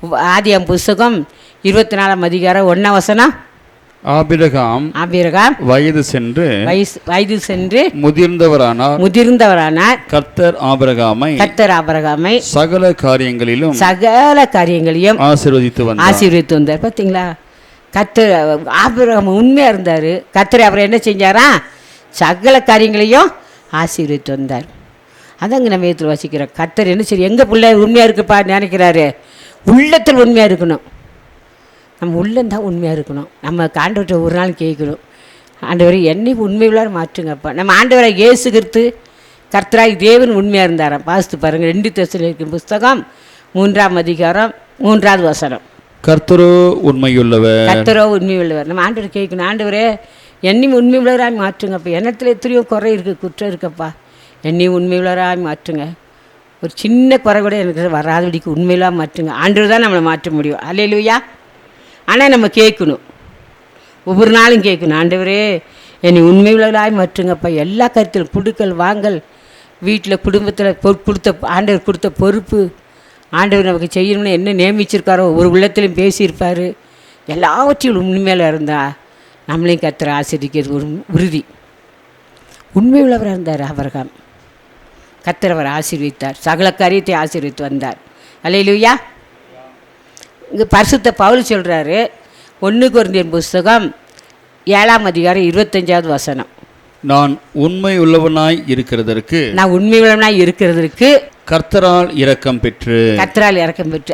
ஆதியாம் புஸ்தகம் 24 அதிகாரம் 1 வசனம். ஆபிரகாம் வயது சென்று முதிர்ந்தவரானார். கர்த்தர் ஆபிரகாமை சகல காரியங்களிலும் ஆசீர்வதித்து வந்தார். பார்த்தீங்களா, கர்த்தர் ஆபிரகாம் உண்மையா இருந்தார். கர்த்தர் அவரை என்ன செஞ்சாரா? சகல காரியங்களையும் ஆசீர்வதித்து வந்தார். அதாங்க நம்ம ஏற்று வாசிக்கிறோம். கர்த்தர் என்ன சரி எங்கள் பிள்ளை உண்மையாக இருக்குப்பா நினைக்கிறாரு. உள்ளத்தில் உண்மையாக இருக்கணும். நம்ம உள்ளந்தான் உண்மையாக இருக்கணும். நம்ம ஆண்டவர்கிட்ட ஒரு நாள் கேட்கணும், ஆண்டவரை என்னை உண்மையுள்ளார மாற்றுங்கப்பா. நம்ம ஆண்டவரை இயேசு கிறிஸ்து கர்த்தராய் தேவன் உண்மையாக இருந்தாராம். வாசித்து பாருங்கள். 2 தெசலோனிக்கேயர் புஸ்தகம் 3 அதிகாரம் 3 வசனம். கர்த்தரோ உண்மையுள்ளவர். நம்ம ஆண்டவர் கேட்கணும், ஆண்டவரே என்னை உண்மையுள்ளவராக மாற்றுங்கப்பா. எண்ணத்தில் எத்தனையோ குறை இருக்குது, குற்றம் இருக்குப்பா. என்னை உண்மையுள்ளவராக மாற்றுங்க. ஒரு சின்ன குறை கூட எனக்கு வராதபடிக்கு உண்மையிலாக மாற்றுங்க. ஆண்டவர் தான் நம்மளை மாற்ற முடியும். அல்லேலூயா. ஆனால் நம்ம கேட்கணும், ஒவ்வொரு நாளும் கேட்கணும், ஆண்டவரே என்னை உண்மையுள்ளவராக மாற்றுங்கப்பா. எல்லா கருத்திலும் குடுக்கல் வாங்கல், வீட்டில் குடும்பத்தில் கொடுத்த ஆண்டவர் கொடுத்த பொறுப்பு, ஆண்டவர் நமக்கு செய்யணும்னு என்ன நியமிச்சிருக்காரோ ஒரு உள்ளத்திலையும் பேசியிருப்பார். எல்லாவற்றையும் உண்மையில் இருந்தால் நம்மளையும் கர்த்தர் ஆசீர்வதிக்கிறது ஒரு உறுதி. உண்மையுள்ளவராக இருந்தார் ஆபிரகாம். கர்த்தர் அவர் ஆசீர்வதித்தார். சகல காரியத்தை ஆசீர்வதித்து வந்தார். அல்லேலூயா. இங்கே பரிசுத்த பவுல் சொல்கிறாரு, 1 கொரிந்தியர் புஸ்தகம் 7 அதிகாரம் 25 வசனம். நான் உண்மை உள்ளவனாய் இருக்கிறதற்கு கர்த்தரால் இரக்கம் பெற்று.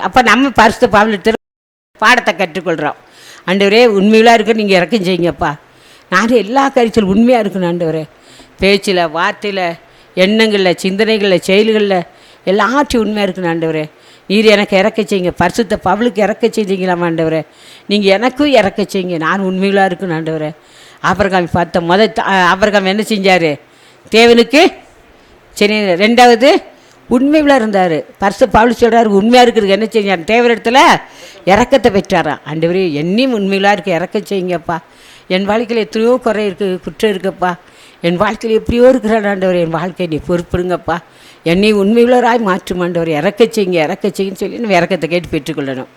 அப்போ நம்ம பரிசுத்த பவுல் பாடத்தை கற்றுக்கொள்கிறோம். ஆண்டவரே உண்மையுள்ளாக இருக்க நீங்கள் இறக்கம் செய்யுங்கப்பா. நான் எல்லா காரியத்திலும் உண்மையாக இருக்கணும் ஆண்டவரே. பேச்சில், வார்த்தையில், எண்ணங்களில், சிந்தனைகளில், செயல்களில் எல்லாத்தையும் உண்மையாக இருக்கணும் ஆண்டவரே. நீர் எனக்கு இறக்க செய்யுங்க. பரிசுத்த பவுலுக்கு இறக்க செஞ்சீங்களாம் ஆண்டவரே. நீங்கள் எனக்கும் இறக்க செய்யுங்க. நான் உண்மையிலாக இருக்கணும் ஆண்டவரே. ஆபிரகாம் பார்த்த ஆபிரகாம் என்ன செஞ்சார்? தேவனுக்கு சரி. 2வது உண்மையிலாக இருந்தார். பரிசுத்த பவுல் சொல்கிறார், உண்மையாக இருக்கிறதுக்கு என்ன செஞ்சார்? தேவனிடத்தில் இறக்கத்தை பெற்றாராம். ஆண்டவரே என்னையும் உண்மையிலாக இருக்க இறக்க செய்யுங்கப்பா. என் வாழ்க்கையில் எத்தனையோ குறை இருக்குது, குற்றம் இருக்குப்பா. என் வாழ்க்கையில் எப்படியோ இருக்கிறான் ஆண்டவர், என் வாழ்க்கையை நீ பொறுப்புடுங்கப்பா. என்னை உண்மையுள்ளவராய் மாற்றும் ஆண்டவர். இறக்க செய்யுங்கன்னு சொல்லி நம்ம இறக்கத்தை கேட்டு பெற்றுக்கொள்ளணும்.